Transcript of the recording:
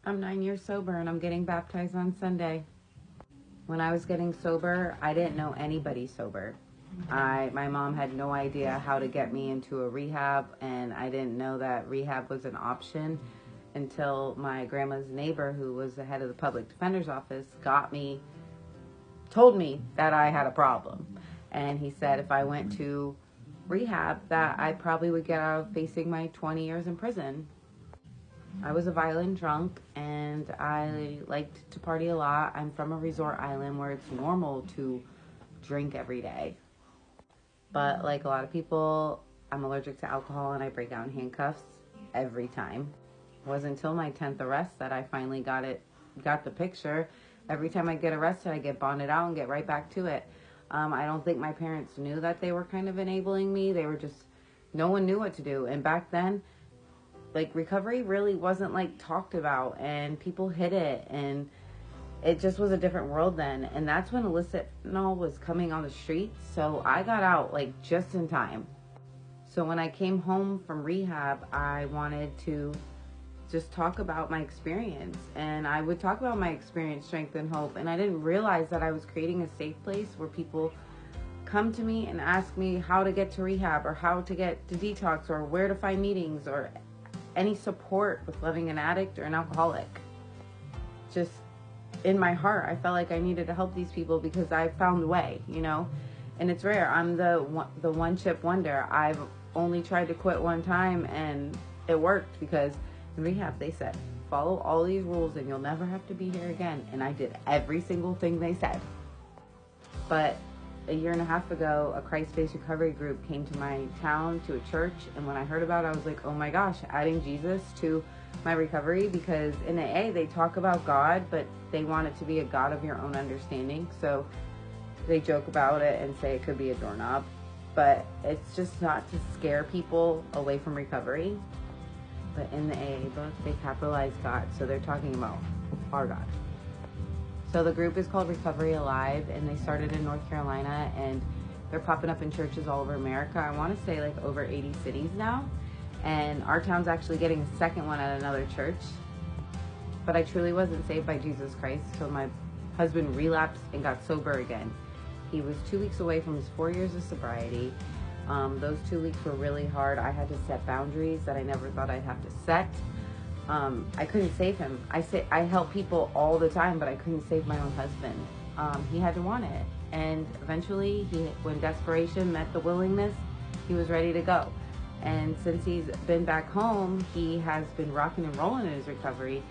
I'm 9 years sober and I'm getting baptized on Sunday. When I was getting sober, I didn't know anybody sober. My mom had no idea how to get me into a rehab, and I didn't know that rehab was an option until my grandma's neighbor, who was the head of the public defender's office, told me that I had a problem. And he said if I went to rehab that I probably would get out of facing my 20 years in prison. I was a violent drunk and I liked to party a lot. I'm from a resort island where it's normal to drink every day. But like a lot of people, I'm allergic to alcohol and I break out in handcuffs every time. It wasn't until my 10th arrest that I finally got the picture. Every time I get arrested, I get bonded out and get right back to it. I don't think my parents knew that they were kind of enabling me. They were just, no one knew what to do. And back then, like, recovery really wasn't like talked about, and people hid it, and it just was a different world then. And that's when illicit fentanyl was coming on the streets. So I got out like just in time. So when I came home from rehab, I wanted to just talk about my experience, and I would talk about my experience, strength, and hope. And I didn't realize that I was creating a safe place where people come to me and ask me how to get to rehab or how to get to detox or where to find meetings or any support with loving an addict or an alcoholic. Just in my heart, I felt like I needed to help these people because I found the way, you know. And it's rare. I'm the one chip wonder. I've only tried to quit one time and it worked, because in rehab they said follow all these rules and you'll never have to be here again. And I did every single thing they said. But a year and a half ago, a Christ-based recovery group came to my town, to a church, and when I heard about it, I was like, oh my gosh, adding Jesus to my recovery, because in AA, they talk about God, but they want it to be a God of your own understanding. So they joke about it and say it could be a doorknob, but it's just not to scare people away from recovery. But in the AA book, they capitalize God, so they're talking about our God. So the group is called Recovery Alive, and they started in North Carolina, and they're popping up in churches all over America. I want to say like over 80 cities now. And our town's actually getting a second one at another church. But I truly wasn't saved by Jesus Christ until my husband relapsed and got sober again. He was 2 weeks away from his 4 years of sobriety. Those 2 weeks were really hard. I had to set boundaries that I never thought I'd have to set. I couldn't save him. I help people all the time, but I couldn't save my own husband. He had to want it. And eventually, when desperation met the willingness, he was ready to go. And since he's been back home, he has been rocking and rolling in his recovery.